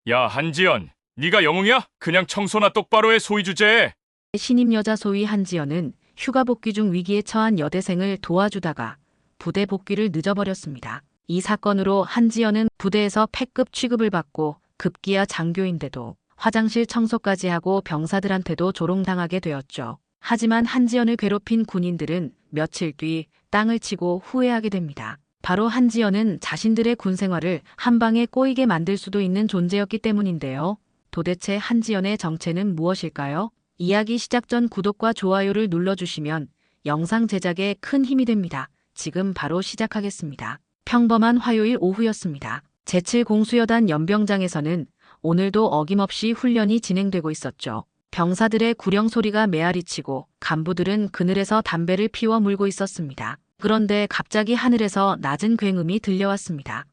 야, 한지연, 네가 영웅이야? 그냥 청소나 똑바로 해, 소위 주제에. 신임 여자 소위 한지연은 휴가 복귀 중 위기에 처한 여대생을 도와주다가 부대 복귀를 늦어버렸습니다. 이 사건으로 한지연은 부대에서 패급 취급을 받고 급기야 장교인데도 화장실 청소까지 하고 병사들한테도 조롱당하게 되었죠. 하지만 한지연을 괴롭힌 군인들은 며칠 뒤 땅을 치고 후회하게 됩니다. 바로 한지연은 자신들의 군 생활을 한 방에 꼬이게 만들 수도 있는 존재였기 때문인데요. 도대체 한지연의 정체는 무엇일까요? 이야기 시작 전 구독과 좋아요를 눌러주시면 영상 제작에 큰 힘이 됩니다. 지금 바로 시작하겠습니다. 평범한 화요일 오후였습니다. 제7공수여단 연병장에서는 오늘도 어김없이 훈련이 진행되고 있었죠. 병사들의 구령 소리가 메아리치고 간부들은 그늘에서 담배를 피워 물고 있었습니다. 그런데 갑자기 하늘에서 낮은 굉음이 들려왔습니다.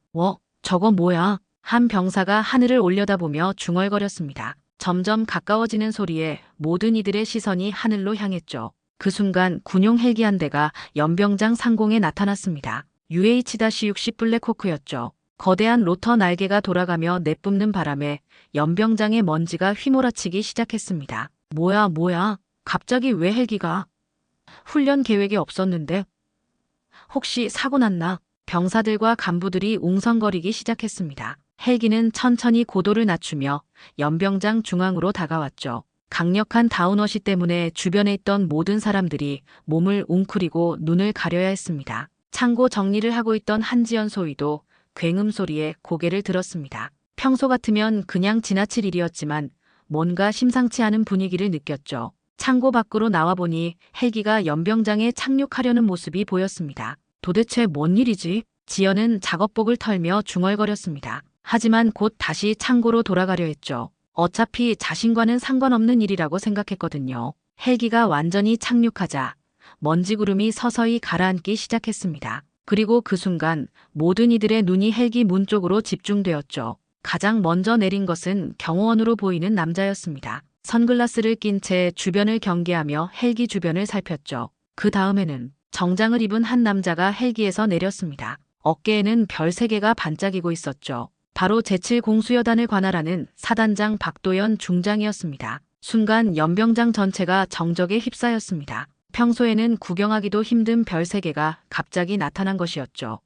저거 뭐야? 한 병사가 하늘을 올려다보며 중얼거렸습니다. 점점 가까워지는 소리에 모든 이들의 시선이 하늘로 향했죠. 그 순간 군용 헬기 한 대가 연병장 상공에 나타났습니다. UH-60 블랙호크였죠. 거대한 로터 날개가 돌아가며 내뿜는 바람에 연병장의 먼지가 휘몰아치기 시작했습니다. 뭐야? 갑자기 왜 헬기가? 훈련 계획이 없었는데? 혹시 사고 났나? 병사들과 간부들이 웅성거리기 시작했습니다. 헬기는 천천히 고도를 낮추며 연병장 중앙으로 다가왔죠. 강력한 다운워시 때문에 주변에 있던 모든 사람들이 몸을 웅크리고 눈을 가려야 했습니다. 창고 정리를 하고 있던 한지연 소위도 굉음 소리에 고개를 들었습니다. 평소 같으면 그냥 지나칠 일이었지만 뭔가 심상치 않은 분위기를 느꼈죠. 창고 밖으로 나와보니 헬기가 연병장에 착륙하려는 모습이 보였습니다. 도대체 뭔 일이지? 지연은 작업복을 털며 중얼거렸습니다. 하지만 곧 다시 창고로 돌아가려 했죠. 어차피 자신과는 상관없는 일이라고 생각했거든요. 헬기가 완전히 착륙하자 먼지 구름이 서서히 가라앉기 시작했습니다. 그리고 그 순간 모든 이들의 눈이 헬기 문 쪽으로 집중되었죠. 가장 먼저 내린 것은 경호원으로 보이는 남자였습니다. 선글라스를 낀 채 주변을 경계하며 헬기 주변을 살폈죠. 그 다음에는 정장을 입은 한 남자가 헬기에서 내렸습니다. 어깨에는 별 3개가 반짝이고 있었죠. 바로 제7공수여단을 관할하는 사단장 박도연 중장이었습니다. 순간 연병장 전체가 정적에 휩싸였습니다. 평소에는 구경하기도 힘든 별 3개가 갑자기 나타난 것이었죠.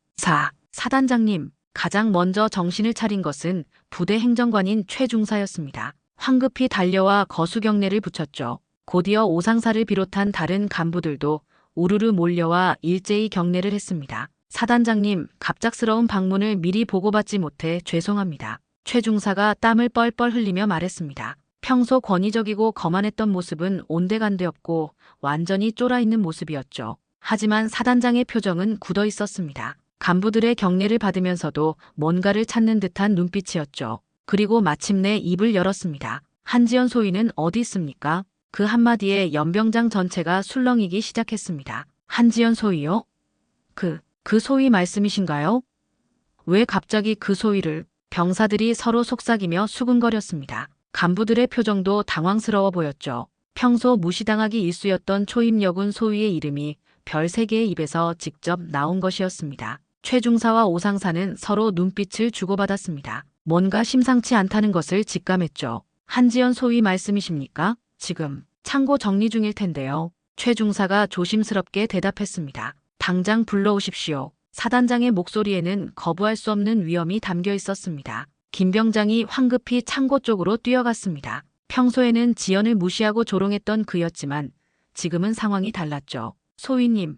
사단장님, 가장 먼저 정신을 차린 것은 부대 행정관인 최 중사였습니다. 황급히 달려와 거수경례를 붙였죠. 곧이어 오상사를 비롯한 다른 간부들도 우르르 몰려와 일제히 경례를 했습니다. 사단장님, 갑작스러운 방문을 미리 보고받지 못해 죄송합니다. 최 중사가 땀을 뻘뻘 흘리며 말했습니다. 평소 권위적이고 거만했던 모습은 온데간데 없고 완전히 쫄아있는 모습이었죠. 하지만 사단장의 표정은 굳어 있었습니다. 간부들의 경례를 받으면서도 뭔가를 찾는 듯한 눈빛이었죠. 그리고 마침내 입을 열었습니다. 한지연 소위는 어디 있습니까? 그 한마디에 연병장 전체가 술렁이기 시작했습니다. 한지연 소위요? 그 소위 말씀이신가요? 왜 갑자기 그 소위를? 병사들이 서로 속삭이며 수군거렸습니다. 간부들의 표정도 당황스러워 보였죠. 평소 무시당하기 일쑤였던 초임여군 소위의 이름이 별 3개의 입에서 직접 나온 것이었습니다. 최중사와 오상사는 서로 눈빛을 주고받았습니다. 뭔가 심상치 않다는 것을 직감했죠. 한지연 소위 말씀이십니까? 지금 창고 정리 중일 텐데요. 최중사가 조심스럽게 대답했습니다. 당장 불러오십시오. 사단장의 목소리에는 거부할 수 없는 위험이 담겨 있었습니다. 김병장이 황급히 창고 쪽으로 뛰어갔습니다. 평소에는 지연을 무시하고 조롱했던 그였지만 지금은 상황이 달랐죠. 소위님,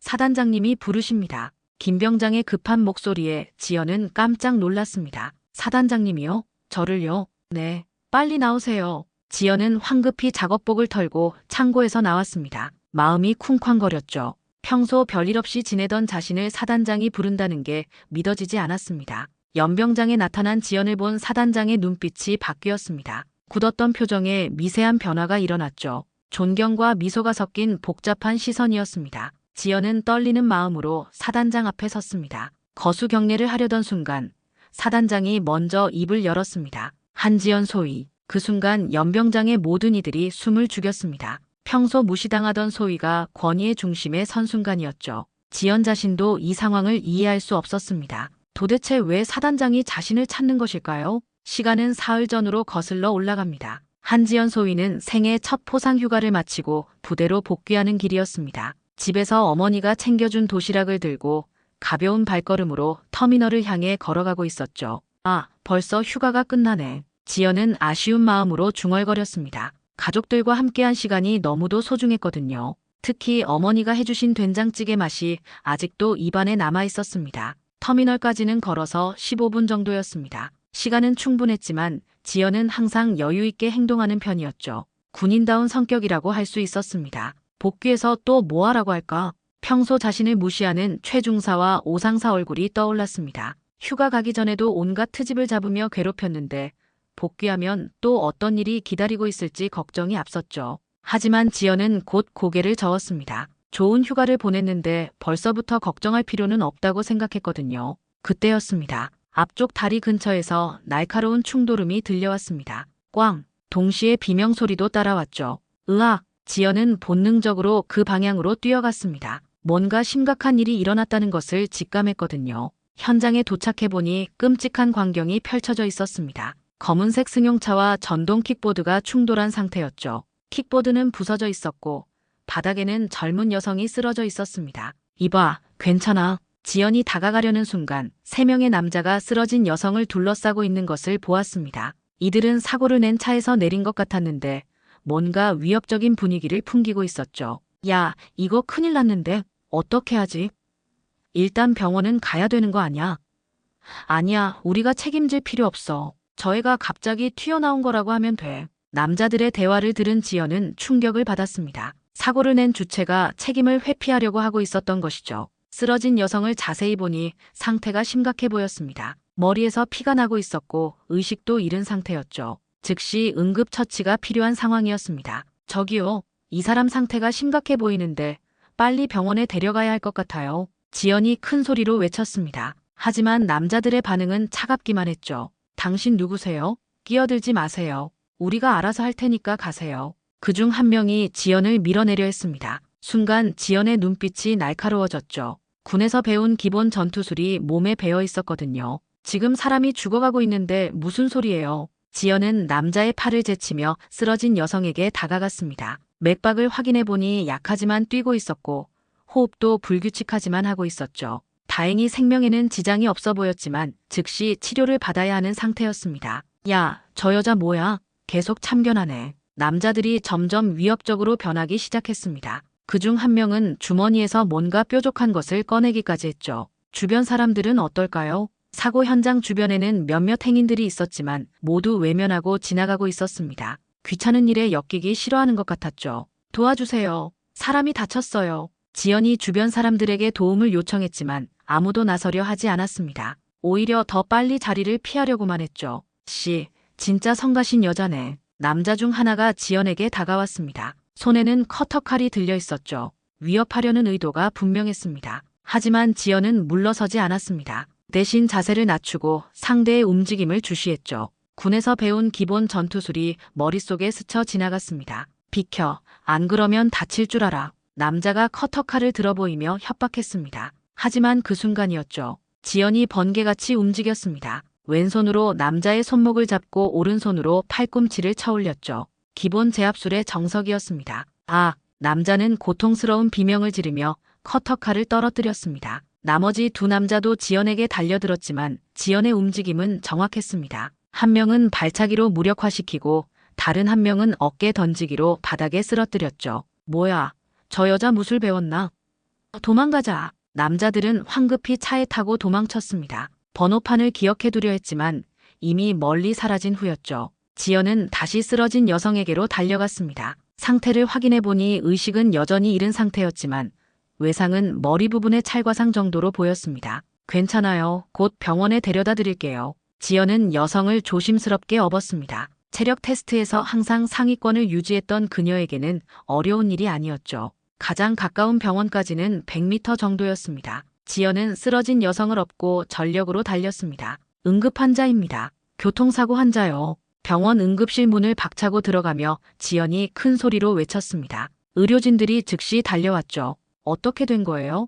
사단장님이 부르십니다. 김병장의 급한 목소리에 지연은 깜짝 놀랐습니다. 사단장님이요? 저를요? 네, 빨리 나오세요. 지연은 황급히 작업복을 털고 창고에서 나왔습니다. 마음이 쿵쾅거렸죠. 평소 별일 없이 지내던 자신을 사단장이 부른다는 게 믿어지지 않았습니다. 연병장에 나타난 지연을 본 사단장의 눈빛이 바뀌었습니다. 굳었던 표정에 미세한 변화가 일어났죠. 존경과 미소가 섞인 복잡한 시선이었습니다. 지연은 떨리는 마음으로 사단장 앞에 섰습니다. 거수 경례를 하려던 순간 사단장이 먼저 입을 열었습니다. 한지연 소위. 그 순간 연병장의 모든 이들이 숨을 죽였습니다. 평소 무시당하던 소위가 권위의 중심에 선 순간이었죠. 지연 자신도 이 상황을 이해할 수 없었습니다. 도대체 왜 사단장이 자신을 찾는 것일까요? 시간은 사흘 전으로 거슬러 올라갑니다. 한지연 소위는 생애 첫 포상 휴가를 마치고 부대로 복귀하는 길이었습니다. 집에서 어머니가 챙겨준 도시락을 들고 가벼운 발걸음으로 터미널을 향해 걸어가고 있었죠. 아, 벌써 휴가가 끝나네. 지연은 아쉬운 마음으로 중얼거렸습니다. 가족들과 함께한 시간이 너무도 소중했거든요. 특히 어머니가 해주신 된장찌개 맛이 아직도 입안에 남아 있었습니다. 터미널까지는 걸어서 15분 정도였습니다. 시간은 충분했지만 지연은 항상 여유 있게 행동하는 편이었죠. 군인다운 성격이라고 할 수 있었습니다. 복귀해서 또 뭐 하라고 할까? 평소 자신을 무시하는 최중사와 오상사 얼굴이 떠올랐습니다. 휴가 가기 전에도 온갖 트집을 잡으며 괴롭혔는데 복귀하면 또 어떤 일이 기다리고 있을지 걱정이 앞섰죠. 하지만 지연은 곧 고개를 저었습니다. 좋은 휴가를 보냈는데 벌써부터 걱정할 필요는 없다고 생각했거든요. 그때였습니다. 앞쪽 다리 근처에서 날카로운 충돌음이 들려왔습니다. 꽝! 동시에 비명소리도 따라왔죠. 으악! 지연은 본능적으로 그 방향으로 뛰어갔습니다. 뭔가 심각한 일이 일어났다는 것을 직감했거든요. 현장에 도착해보니 끔찍한 광경이 펼쳐져 있었습니다. 검은색 승용차와 전동 킥보드가 충돌한 상태였죠. 킥보드는 부서져 있었고 바닥에는 젊은 여성이 쓰러져 있었습니다. 이봐, 괜찮아. 지연이 다가가려는 순간 3명의 남자가 쓰러진 여성을 둘러싸고 있는 것을 보았습니다. 이들은 사고를 낸 차에서 내린 것 같았는데 뭔가 위협적인 분위기를 풍기고 있었죠. 야, 이거 큰일 났는데 어떻게 하지? 일단 병원은 가야 되는 거 아니야? 아니야, 우리가 책임질 필요 없어. 저 애가 갑자기 튀어나온 거라고 하면 돼. 남자들의 대화를 들은 지연은 충격을 받았습니다. 사고를 낸 주체가 책임을 회피하려고 하고 있었던 것이죠. 쓰러진 여성을 자세히 보니 상태가 심각해 보였습니다. 머리에서 피가 나고 있었고 의식도 잃은 상태였죠. 즉시 응급처치가 필요한 상황이었습니다. 저기요, 이 사람 상태가 심각해 보이는데 빨리 병원에 데려가야 할 것 같아요. 지연이 큰 소리로 외쳤습니다. 하지만 남자들의 반응은 차갑기만 했죠. 당신 누구세요? 끼어들지 마세요. 우리가 알아서 할 테니까 가세요. 그중 한 명이 지연을 밀어내려 했습니다. 순간 지연의 눈빛이 날카로워졌죠. 군에서 배운 기본 전투술이 몸에 배어 있었거든요. 지금 사람이 죽어가고 있는데 무슨 소리예요? 지연은 남자의 팔을 제치며 쓰러진 여성에게 다가갔습니다. 맥박을 확인해 보니 약하지만 뛰고 있었고 호흡도 불규칙하지만 하고 있었죠. 다행히 생명에는 지장이 없어 보였지만 즉시 치료를 받아야 하는 상태였습니다. 야, 저 여자 뭐야? 계속 참견하네. 남자들이 점점 위협적으로 변하기 시작했습니다. 그중 한 명은 주머니에서 뭔가 뾰족한 것을 꺼내기까지 했죠. 주변 사람들은 어떨까요? 사고 현장 주변에는 몇몇 행인들이 있었지만 모두 외면하고 지나가고 있었습니다. 귀찮은 일에 엮이기 싫어하는 것 같았죠. 도와주세요. 사람이 다쳤어요. 지연이 주변 사람들에게 도움을 요청했지만 아무도 나서려 하지 않았습니다. 오히려 더 빨리 자리를 피하려고만 했죠. 씨, 진짜 성가신 여자네. 남자 중 하나가 지연에게 다가왔습니다. 손에는 커터칼이 들려 있었죠. 위협하려는 의도가 분명했습니다. 하지만 지연은 물러서지 않았습니다. 대신 자세를 낮추고 상대의 움직임을 주시했죠. 군에서 배운 기본 전투술이 머릿속에 스쳐 지나갔습니다. 비켜, 안 그러면 다칠 줄 알아. 남자가 커터칼을 들어보이며 협박했습니다. 하지만 그 순간이었죠. 지연이 번개같이 움직였습니다. 왼손으로 남자의 손목을 잡고 오른손으로 팔꿈치를 쳐올렸죠. 기본 제압술의 정석이었습니다. 아, 남자는 고통스러운 비명을 지르며 커터칼을 떨어뜨렸습니다. 나머지 두 남자도 지연에게 달려들었지만 지연의 움직임은 정확했습니다. 한 명은 발차기로 무력화시키고 다른 한 명은 어깨 던지기로 바닥에 쓰러뜨렸죠. 뭐야, 저 여자 무술 배웠나? 도망가자. 남자들은 황급히 차에 타고 도망쳤습니다. 번호판을 기억해두려 했지만 이미 멀리 사라진 후였죠. 지연은 다시 쓰러진 여성에게로 달려갔습니다. 상태를 확인해보니 의식은 여전히 잃은 상태였지만 외상은 머리 부분의 찰과상 정도로 보였습니다. 괜찮아요. 곧 병원에 데려다 드릴게요. 지연은 여성을 조심스럽게 업었습니다. 체력 테스트에서 항상 상위권을 유지했던 그녀에게는 어려운 일이 아니었죠. 가장 가까운 병원까지는 100m 정도였습니다. 지연은 쓰러진 여성을 업고 전력으로 달렸습니다. 응급환자입니다. 교통사고 환자요. 병원 응급실 문을 박차고 들어가며 지연이 큰 소리로 외쳤습니다. 의료진들이 즉시 달려왔죠. 어떻게 된 거예요?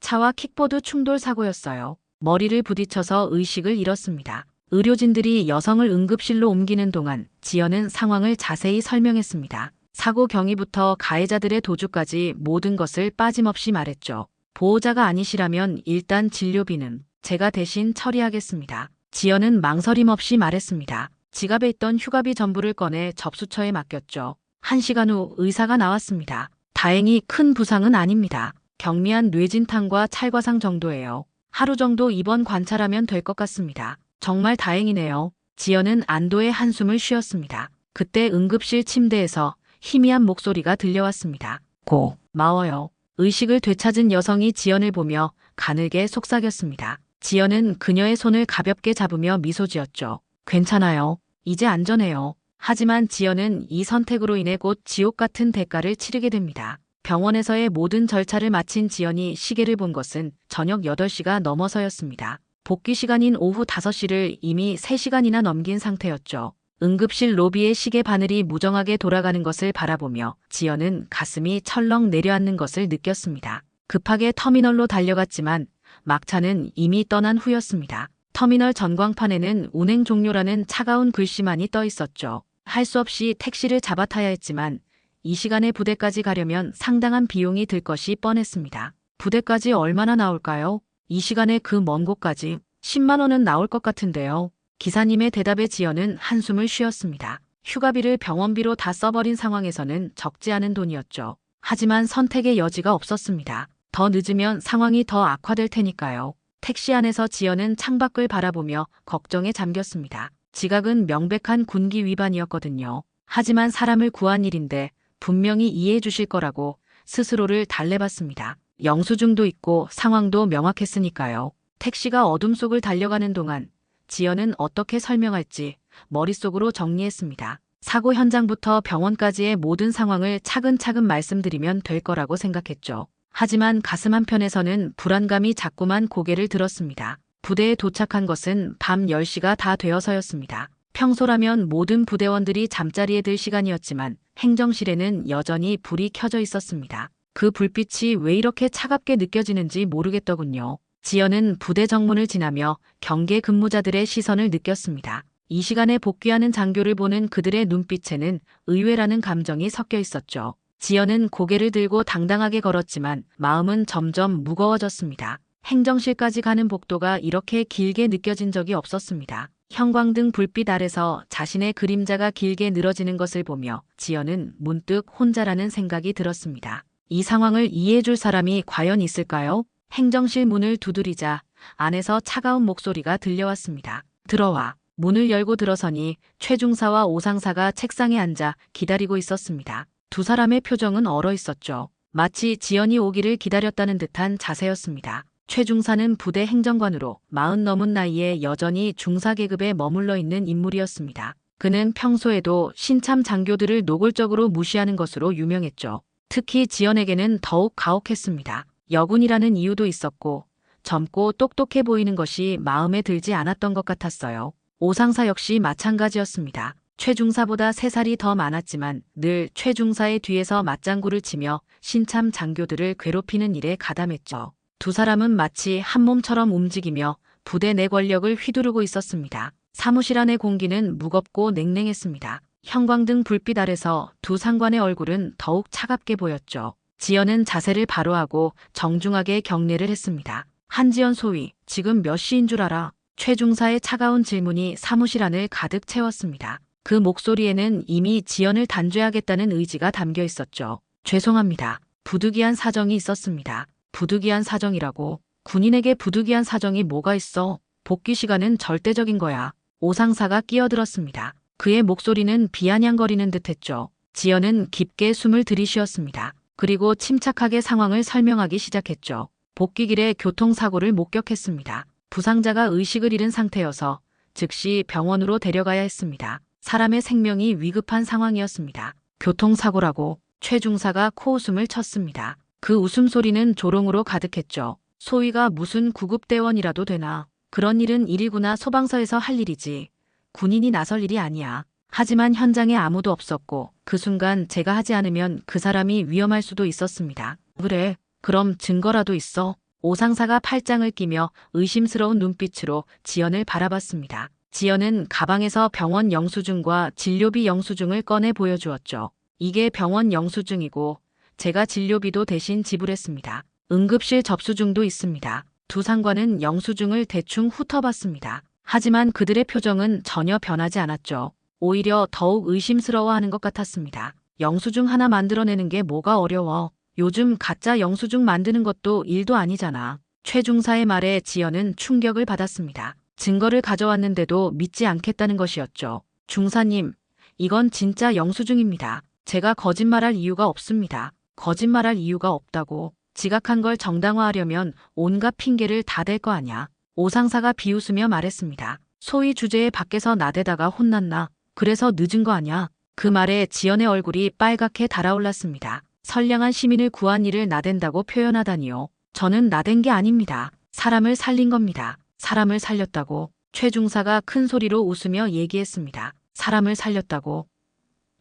차와 킥보드 충돌 사고였어요. 머리를 부딪혀서 의식을 잃었습니다. 의료진들이 여성을 응급실로 옮기는 동안 지연은 상황을 자세히 설명했습니다. 사고 경위부터 가해자들의 도주까지 모든 것을 빠짐없이 말했죠. 보호자가 아니시라면 일단 진료비는 제가 대신 처리하겠습니다. 지연은 망설임 없이 말했습니다. 지갑에 있던 휴가비 전부를 꺼내 접수처에 맡겼죠. 1시간 후 의사가 나왔습니다. 다행히 큰 부상은 아닙니다. 경미한 뇌진탕과 찰과상 정도예요. 하루 정도 입원 관찰하면 될 것 같습니다. 정말 다행이네요. 지연은 안도의 한숨을 쉬었습니다. 그때 응급실 침대에서 희미한 목소리가 들려왔습니다. 고마워요. 의식을 되찾은 여성이 지연을 보며 가늘게 속삭였습니다. 지연은 그녀의 손을 가볍게 잡으며 미소 지었죠. 괜찮아요. 이제 안전해요. 하지만 지연은 이 선택으로 인해 곧 지옥 같은 대가를 치르게 됩니다. 병원에서의 모든 절차를 마친 지연이 시계를 본 것은 저녁 8시가 넘어서였습니다. 복귀 시간인 오후 5시를 이미 3시간이나 넘긴 상태였죠. 응급실 로비의 시계 바늘이 무정하게 돌아가는 것을 바라보며 지연은 가슴이 철렁 내려앉는 것을 느꼈습니다. 급하게 터미널로 달려갔지만 막차는 이미 떠난 후였습니다. 터미널 전광판에는 운행 종료라는 차가운 글씨만이 떠 있었죠. 할 수 없이 택시를 잡아 타야 했지만 이 시간에 부대까지 가려면 상당한 비용이 들 것이 뻔했습니다. 부대까지 얼마나 나올까요? 이 시간에 그 먼 곳까지 10만 원은 나올 것 같은데요. 기사님의 대답에 지연은 한숨을 쉬었습니다. 휴가비를 병원비로 다 써버린 상황에서는 적지 않은 돈이었죠. 하지만 선택의 여지가 없었습니다. 더 늦으면 상황이 더 악화될 테니까요. 택시 안에서 지연은 창밖을 바라보며 걱정에 잠겼습니다. 지각은 명백한 군기 위반이었거든요. 하지만 사람을 구한 일인데 분명히 이해해 주실 거라고 스스로를 달래봤습니다. 영수증도 있고 상황도 명확했으니까요. 택시가 어둠 속을 달려가는 동안 지연은 어떻게 설명할지 머릿속으로 정리했습니다. 사고 현장부터 병원까지의 모든 상황을 차근차근 말씀드리면 될 거라고 생각했죠. 하지만 가슴 한편에서는 불안감이 자꾸만 고개를 들었습니다. 부대에 도착한 것은 밤 10시가 다 되어서였습니다. 평소라면 모든 부대원들이 잠자리에 들 시간이었지만 행정실에는 여전히 불이 켜져 있었습니다. 그 불빛이 왜 이렇게 차갑게 느껴지는지 모르겠더군요. 지연은 부대 정문을 지나며 경계 근무자들의 시선을 느꼈습니다. 이 시간에 복귀하는 장교를 보는 그들의 눈빛에는 의외라는 감정이 섞여 있었죠. 지연은 고개를 들고 당당하게 걸었지만 마음은 점점 무거워졌습니다. 행정실까지 가는 복도가 이렇게 길게 느껴진 적이 없었습니다. 형광등 불빛 아래서 자신의 그림자가 길게 늘어지는 것을 보며 지연은 문득 혼자라는 생각이 들었습니다. 이 상황을 이해해줄 사람이 과연 있을까요? 행정실 문을 두드리자 안에서 차가운 목소리가 들려왔습니다. 들어와. 문을 열고 들어서니 최중사와 오상사가 책상에 앉아 기다리고 있었습니다. 두 사람의 표정은 얼어 있었죠. 마치 지연이 오기를 기다렸다는 듯한 자세였습니다. 최중사는 부대 행정관으로 40 넘은 나이에 여전히 중사 계급에 머물러 있는 인물이었습니다. 그는 평소에도 신참 장교들을 노골적으로 무시하는 것으로 유명했죠. 특히 지연에게는 더욱 가혹했습니다. 여군이라는 이유도 있었고 젊고 똑똑해 보이는 것이 마음에 들지 않았던 것 같았어요. 오상사 역시 마찬가지였습니다. 최중사보다 3살이 더 많았지만 늘 최중사의 뒤에서 맞장구를 치며 신참 장교들을 괴롭히는 일에 가담했죠. 두 사람은 마치 한 몸처럼 움직이며 부대 내 권력을 휘두르고 있었습니다. 사무실 안의 공기는 무겁고 냉랭했습니다. 형광등 불빛 아래서 두 상관의 얼굴은 더욱 차갑게 보였죠. 지연은 자세를 바로 하고 정중하게 경례를 했습니다. 한지연 소위, 지금 몇 시인 줄 알아? 최중사의 차가운 질문이 사무실 안을 가득 채웠습니다. 그 목소리에는 이미 지연을 단죄하겠다는 의지가 담겨 있었죠. 죄송합니다. 부득이한 사정이 있었습니다. 부득이한 사정이라고? 군인에게 부득이한 사정이 뭐가 있어? 복귀 시간은 절대적인 거야. 오상사가 끼어들었습니다. 그의 목소리는 비아냥거리는 듯했죠. 지연은 깊게 숨을 들이쉬었습니다. 그리고 침착하게 상황을 설명하기 시작했죠. 복귀길에 교통사고를 목격했습니다. 부상자가 의식을 잃은 상태여서 즉시 병원으로 데려가야 했습니다. 사람의 생명이 위급한 상황이었습니다. 교통사고라고 최중사가 코웃음을 쳤습니다. 그 웃음소리는 조롱으로 가득했죠. 소위가 무슨 구급대원이라도 되나. 그런 일은 일이구나. 소방서에서 할 일이지. 군인이 나설 일이 아니야. 하지만 현장에 아무도 없었고 그 순간 제가 하지 않으면 그 사람이 위험할 수도 있었습니다. 그래, 그럼 증거라도 있어? 오상사가 팔짱을 끼며 의심스러운 눈빛으로 지연을 바라봤습니다. 지연은 가방에서 병원 영수증과 진료비 영수증을 꺼내 보여주었죠. 이게 병원 영수증이고 제가 진료비도 대신 지불했습니다. 응급실 접수증도 있습니다. 두 상관은 영수증을 대충 훑어봤습니다. 하지만 그들의 표정은 전혀 변하지 않았죠. 오히려 더욱 의심스러워하는 것 같았습니다. 영수증 하나 만들어내는 게 뭐가 어려워. 요즘 가짜 영수증 만드는 것도 일도 아니잖아. 최 중사의 말에 지연은 충격을 받았습니다. 증거를 가져왔는데도 믿지 않겠다는 것이었죠. 중사님, 이건 진짜 영수증입니다. 제가 거짓말할 이유가 없습니다. 거짓말할 이유가 없다고. 지각한 걸 정당화하려면 온갖 핑계를 다 댈 거 아냐. 오 상사가 비웃으며 말했습니다. 소위 주제에 밖에서 나대다가 혼났나. 그래서 늦은 거 아냐. 그 말에 지연의 얼굴이 빨갛게 달아올랐습니다. 선량한 시민을 구한 일을 나댄다고 표현하다니요. 저는 나댄 게 아닙니다. 사람을 살린 겁니다. 사람을 살렸다고. 최 중사가 큰 소리로 웃으며 얘기했습니다. 사람을 살렸다고.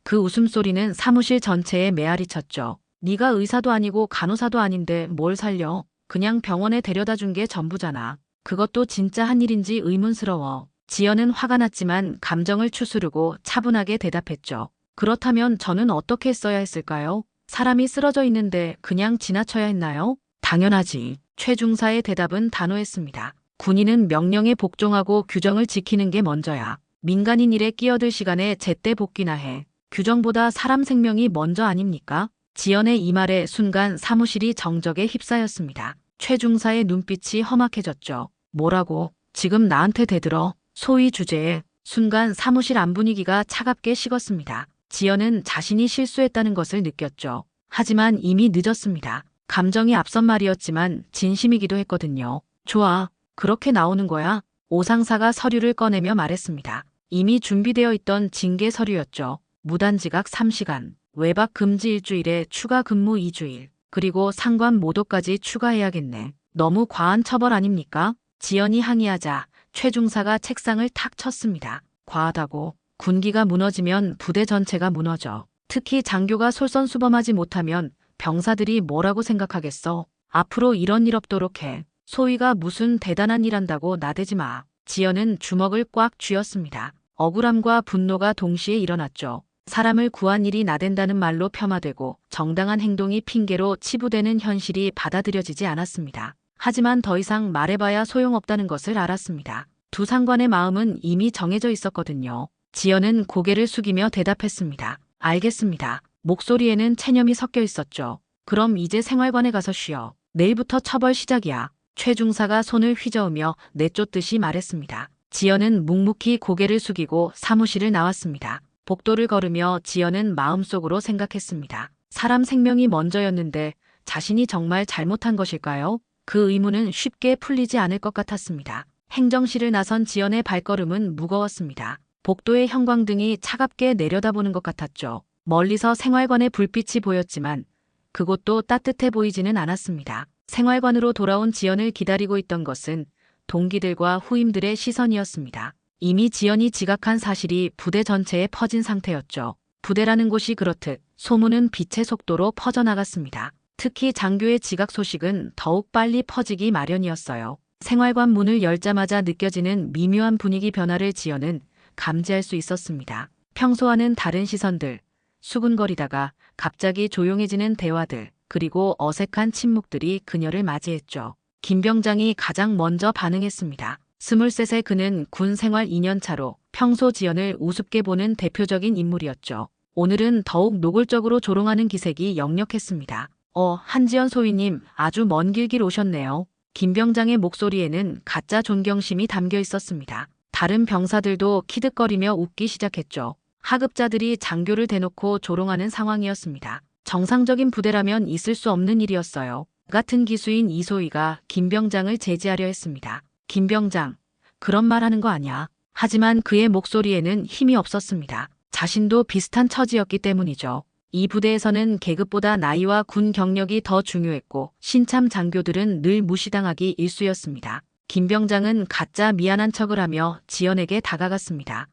그 웃음소리는 사무실 전체에 메아리 쳤죠. 네가 의사도 아니고 간호사도 아닌데 뭘 살려. 그냥 병원에 데려다 준 게 전부잖아. 그것도 진짜 한 일인지 의문스러워. 지연은 화가 났지만 감정을 추스르고 차분하게 대답했죠. 그렇다면 저는 어떻게 했어야 했을까요? 사람이 쓰러져 있는데 그냥 지나쳐야 했나요? 당연하지. 최 중사의 대답은 단호했습니다. 군인은 명령에 복종하고 규정을 지키는 게 먼저야. 민간인 일에 끼어들 시간에 제때 복귀나 해. 규정보다 사람 생명이 먼저 아닙니까? 지연의 이 말에 순간 사무실이 정적에 휩싸였습니다. 최 중사의 눈빛이 험악해졌죠. 뭐라고? 지금 나한테 대들어. 소위 주제에. 순간 사무실 안 분위기가 차갑게 식었습니다. 지연은 자신이 실수했다는 것을 느꼈죠. 하지만 이미 늦었습니다. 감정이 앞선 말이었지만 진심이기도 했거든요. 좋아. 그렇게 나오는 거야. 오 상사가 서류를 꺼내며 말했습니다. 이미 준비되어 있던 징계 서류였죠. 무단지각 3시간, 외박 금지 일주일에 추가 근무 2주일, 그리고 상관 모도까지 추가해야겠네. 너무 과한 처벌 아닙니까? 지연이 항의하자 최 중사가 책상을 탁 쳤습니다. 과하다고. 군기가 무너지면 부대 전체가 무너져. 특히 장교가 솔선수범하지 못하면 병사들이 뭐라고 생각하겠어. 앞으로 이런 일 없도록 해. 소위가 무슨 대단한 일 한다고 나대지 마. 지연은 주먹을 꽉 쥐었습니다. 억울함과 분노가 동시에 일어났죠. 사람을 구한 일이 나댄다는 말로 폄하되고 정당한 행동이 핑계로 치부되는 현실이 받아들여지지 않았습니다. 하지만 더 이상 말해봐야 소용없다는 것을 알았습니다. 두 상관의 마음은 이미 정해져 있었거든요. 지연은 고개를 숙이며 대답했습니다. 알겠습니다. 목소리에는 체념이 섞여 있었죠. 그럼 이제 생활관에 가서 쉬어. 내일부터 처벌 시작이야. 최 중사가 손을 휘저으며 내쫓듯이 말했습니다. 지연은 묵묵히 고개를 숙이고 사무실을 나왔습니다. 복도를 걸으며 지연은 마음속으로 생각했습니다. 사람 생명이 먼저였는데 자신이 정말 잘못한 것일까요? 그 의문은 쉽게 풀리지 않을 것 같았습니다. 행정실을 나선 지연의 발걸음은 무거웠습니다. 복도의 형광등이 차갑게 내려다보는 것 같았죠. 멀리서 생활관의 불빛이 보였지만 그곳도 따뜻해 보이지는 않았습니다. 생활관으로 돌아온 지연을 기다리고 있던 것은 동기들과 후임들의 시선이었습니다. 이미 지연이 지각한 사실이 부대 전체에 퍼진 상태였죠. 부대라는 곳이 그렇듯 소문은 빛의 속도로 퍼져나갔습니다. 특히 장교의 지각 소식은 더욱 빨리 퍼지기 마련이었어요. 생활관 문을 열자마자 느껴지는 미묘한 분위기 변화를 지연은 감지할 수 있었습니다. 평소와는 다른 시선들, 수군거리다가 갑자기 조용해지는 대화들, 그리고 어색한 침묵들이 그녀를 맞이했죠. 김 병장이 가장 먼저 반응했습니다. 23세 그는 군 생활 2년 차로 평소 지연을 우습게 보는 대표적인 인물이었죠. 오늘은 더욱 노골적으로 조롱하는 기색이 역력했습니다. 한지연 소위님, 아주 먼 길 오셨네요. 김 병장의 목소리에는 가짜 존경심이 담겨 있었습니다. 다른 병사들도 키득거리며 웃기 시작했죠. 하급자들이 장교를 대놓고 조롱하는 상황이었습니다. 정상적인 부대라면 있을 수 없는 일이었어요. 같은 기수인 이소희가 김 병장을 제지하려 했습니다. 김 병장, 그런 말 하는 거 아니야. 하지만 그의 목소리에는 힘이 없었습니다. 자신도 비슷한 처지였기 때문이죠. 이 부대에서는 계급보다 나이와 군 경력이 더 중요했고 신참 장교들은 늘 무시당하기 일쑤였습니다. 김 병장은 가짜 미안한 척을 하며 지연에게 다가갔습니다.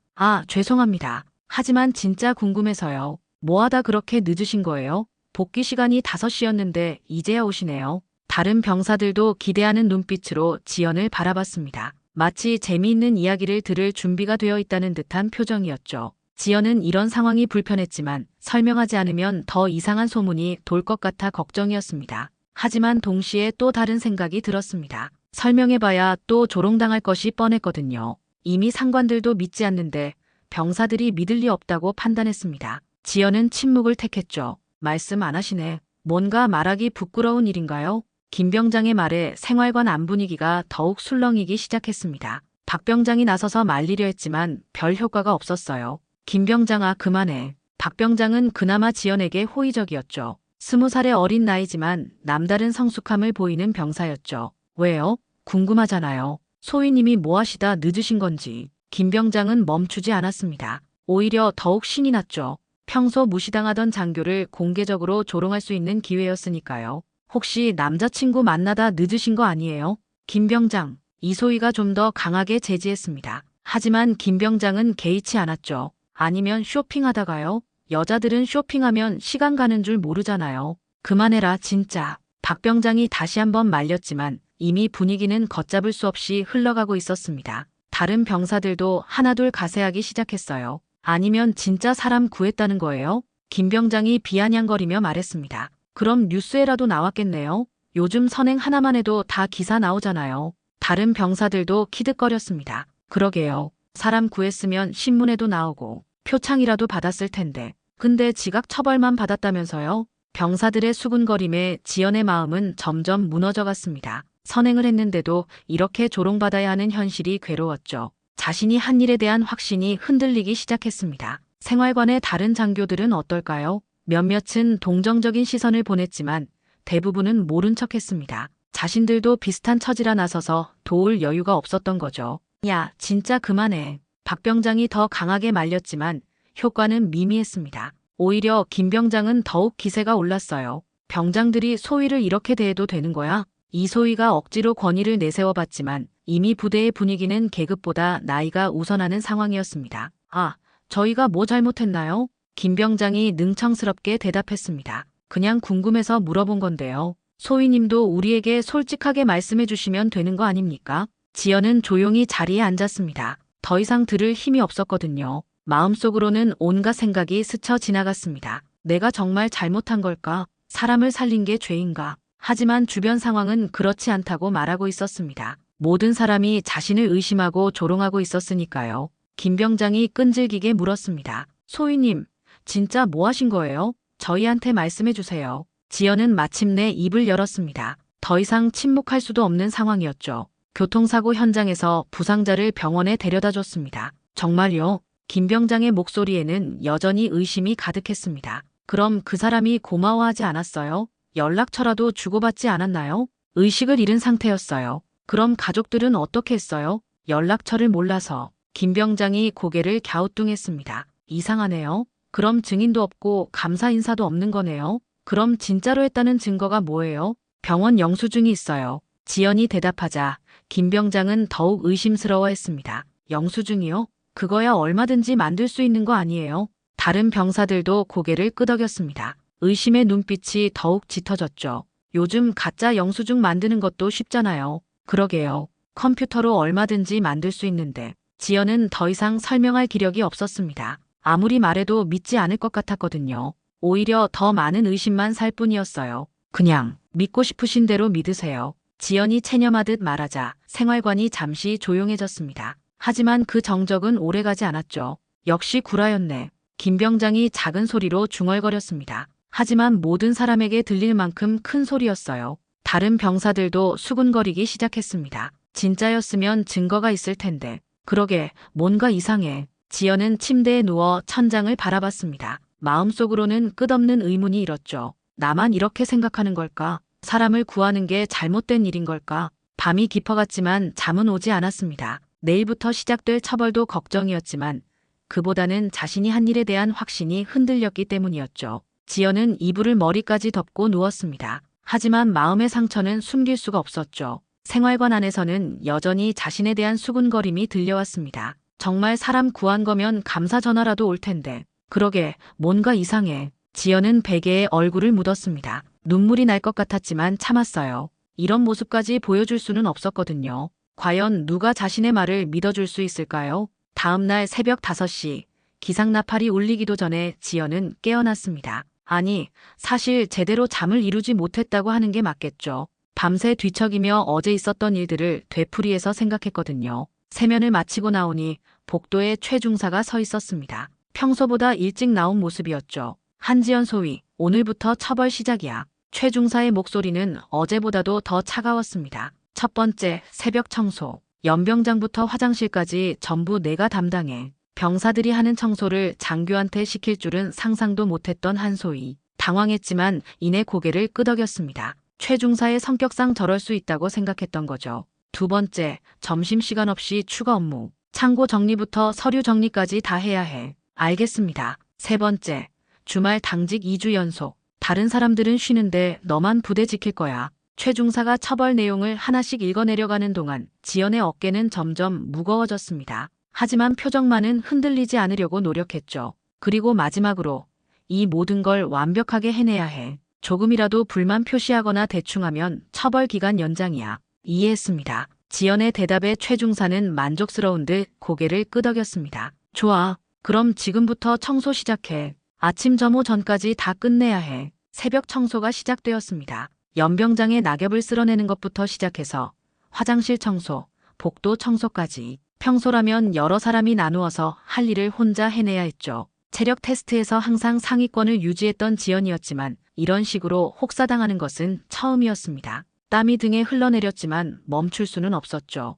죄송합니다. 하지만 진짜 궁금해서요. 뭐하다 그렇게 늦으신 거예요? 복귀 시간이 5시였는데 이제야 오시네요. 다른 병사들도 기대하는 눈빛으로 지연을 바라봤습니다. 마치 재미있는 이야기를 들을 준비가 되어 있다는 듯한 표정이었죠. 지연은 이런 상황이 불편했지만 설명하지 않으면 더 이상한 소문이 돌 것 같아 걱정이었습니다. 하지만 동시에 또 다른 생각이 들었습니다. 설명해봐야 또 조롱당할 것이 뻔했거든요. 이미 상관들도 믿지 않는데 병사들이 믿을 리 없다고 판단했습니다. 지연은 침묵을 택했죠. 말씀 안 하시네. 뭔가 말하기 부끄러운 일인가요? 김 병장의 말에 생활관 안 분위기가 더욱 술렁이기 시작했습니다. 박 병장이 나서서 말리려 했지만 별 효과가 없었어요. 김 병장아 그만해. 박 병장은 그나마 지연에게 호의적이었죠. 20살의 어린 나이지만 남다른 성숙함을 보이는 병사였죠. 왜요? 궁금하잖아요. 소위님이 뭐 하시다 늦으신 건지. 김 병장은 멈추지 않았습니다. 오히려 더욱 신이 났죠. 평소 무시당하던 장교를 공개적으로 조롱할 수 있는 기회였으니까요. 혹시 남자친구 만나다 늦으신 거 아니에요? 김 병장, 이소희가 좀 더 강하게 제지했습니다. 하지만 김 병장은 개의치 않았죠. 아니면 쇼핑하다가요? 여자들은 쇼핑하면 시간 가는 줄 모르잖아요. 그만해라 진짜. 박 병장이 다시 한번 말렸지만 이미 분위기는 걷잡을 수 없이 흘러가고 있었습니다. 다른 병사들도 하나둘 가세하기 시작했어요. 아니면 진짜 사람 구했다는 거예요? 김 병장이 비아냥거리며 말했습니다. 그럼 뉴스에라도 나왔겠네요. 요즘 선행 하나만 해도 다 기사 나오잖아요. 다른 병사들도 키득거렸습니다. 그러게요. 사람 구했으면 신문에도 나오고 표창이라도 받았을 텐데. 근데 지각 처벌만 받았다면서요? 병사들의 수군거림에 지연의 마음은 점점 무너져갔습니다. 선행을 했는데도 이렇게 조롱받아야 하는 현실이 괴로웠죠. 자신이 한 일에 대한 확신이 흔들리기 시작했습니다. 생활관의 다른 장교들은 어떨까요? 몇몇은 동정적인 시선을 보냈지만 대부분은 모른 척했습니다. 자신들도 비슷한 처지라 나서서 도울 여유가 없었던 거죠. 야, 진짜 그만해. 박 병장이 더 강하게 말렸지만 효과는 미미했습니다. 오히려 김 병장은 더욱 기세가 올랐어요. 병장들이 소위를 이렇게 대해도 되는 거야? 이소희가 억지로 권위를 내세워봤지만 이미 부대의 분위기는 계급보다 나이가 우선하는 상황이었습니다. 아, 저희가 뭐 잘못했나요? 김 병장이 능청스럽게 대답했습니다. 그냥 궁금해서 물어본 건데요. 소희님도 우리에게 솔직하게 말씀해 주시면 되는 거 아닙니까? 지연은 조용히 자리에 앉았습니다. 더 이상 들을 힘이 없었거든요. 마음속으로는 온갖 생각이 스쳐 지나갔습니다. 내가 정말 잘못한 걸까? 사람을 살린 게 죄인가? 하지만 주변 상황은 그렇지 않다고 말하고 있었습니다. 모든 사람이 자신을 의심하고 조롱하고 있었으니까요. 김 병장이 끈질기게 물었습니다. 소희님, 진짜 뭐 하신 거예요? 저희한테 말씀해 주세요. 지연은 마침내 입을 열었습니다. 더 이상 침묵할 수도 없는 상황이었죠. 교통사고 현장에서 부상자를 병원에 데려다 줬습니다. 정말요? 김 병장의 목소리에는 여전히 의심이 가득했습니다. 그럼 그 사람이 고마워하지 않았어요? 연락처라도 주고받지 않았나요? 의식을 잃은 상태였어요. 그럼 가족들은 어떻게 했어요? 연락처를 몰라서. 김 병장이 고개를 갸우뚱했습니다. 이상하네요. 그럼 증인도 없고 감사 인사도 없는 거네요. 그럼 진짜로 했다는 증거가 뭐예요? 병원 영수증이 있어요. 지연이 대답하자 김 병장은 더욱 의심스러워했습니다. 영수증이요? 그거야 얼마든지 만들 수 있는 거 아니에요? 다른 병사들도 고개를 끄덕였습니다. 의심의 눈빛이 더욱 짙어졌죠. 요즘 가짜 영수증 만드는 것도 쉽잖아요. 그러게요. 컴퓨터로 얼마든지 만들 수 있는데. 지연은 더 이상 설명할 기력이 없었습니다. 아무리 말해도 믿지 않을 것 같았거든요. 오히려 더 많은 의심만 살 뿐이었어요. 그냥 믿고 싶으신 대로 믿으세요. 지연이 체념하듯 말하자 생활관이 잠시 조용해졌습니다. 하지만 그 정적은 오래가지 않았죠. 역시 구라였네. 김 병장이 작은 소리로 중얼거렸습니다. 하지만 모든 사람에게 들릴 만큼 큰 소리였어요. 다른 병사들도 수군거리기 시작했습니다. 진짜였으면 증거가 있을 텐데. 그러게 뭔가 이상해. 지연은 침대에 누워 천장을 바라봤습니다. 마음속으로는 끝없는 의문이 일었죠. 나만 이렇게 생각하는 걸까? 사람을 구하는 게 잘못된 일인 걸까? 밤이 깊어갔지만 잠은 오지 않았습니다. 내일부터 시작될 처벌도 걱정이었지만 그보다는 자신이 한 일에 대한 확신이 흔들렸기 때문이었죠. 지연은 이불을 머리까지 덮고 누웠습니다. 하지만 마음의 상처는 숨길 수가 없었죠. 생활관 안에서는 여전히 자신에 대한 수군거림이 들려왔습니다. 정말 사람 구한 거면 감사 전화라도 올 텐데. 그러게 뭔가 이상해. 지연은 베개에 얼굴을 묻었습니다. 눈물이 날 것 같았지만 참았어요. 이런 모습까지 보여줄 수는 없었거든요. 과연 누가 자신의 말을 믿어줄 수 있을까요? 다음 날 새벽 5시, 기상나팔이 울리기도 전에 지연은 깨어났습니다. 아니, 사실 제대로 잠을 이루지 못했다고 하는 게 맞겠죠. 밤새 뒤척이며 어제 있었던 일들을 되풀이해서 생각했거든요. 세면을 마치고 나오니 복도에 최 중사가 서 있었습니다. 평소보다 일찍 나온 모습이었죠. 한지연 소위, 오늘부터 처벌 시작이야. 최 중사의 목소리는 어제보다도 더 차가웠습니다. 첫 번째, 새벽 청소. 연병장부터 화장실까지 전부 내가 담당해. 병사들이 하는 청소를 장교한테 시킬 줄은 상상도 못했던 한소희. 당황했지만 이내 고개를 끄덕였습니다. 최 중사의 성격상 저럴 수 있다고 생각했던 거죠. 두 번째, 점심시간 없이 추가 업무. 창고 정리부터 서류 정리까지 다 해야 해. 알겠습니다. 세 번째, 주말 당직 2주 연속. 다른 사람들은 쉬는데 너만 부대 지킬 거야. 최 중사가 처벌 내용을 하나씩 읽어내려가는 동안 지연의 어깨는 점점 무거워졌습니다. 하지만 표정만은 흔들리지 않으려고 노력했죠. 그리고 마지막으로 이 모든 걸 완벽하게 해내야 해. 조금이라도 불만 표시하거나 대충하면 처벌 기간 연장이야. 이해했습니다. 지연의 대답에 최 중사는 만족스러운 듯 고개를 끄덕였습니다. 좋아. 그럼 지금부터 청소 시작해. 아침 점호 전까지 다 끝내야 해. 새벽 청소가 시작되었습니다. 연병장에 낙엽을 쓸어내는 것부터 시작해서 화장실 청소, 복도 청소까지. 평소라면 여러 사람이 나누어서 할 일을 혼자 해내야 했죠. 체력 테스트에서 항상 상위권을 유지했던 지연이었지만 이런 식으로 혹사당하는 것은 처음이었습니다. 땀이 등에 흘러내렸지만 멈출 수는 없었죠.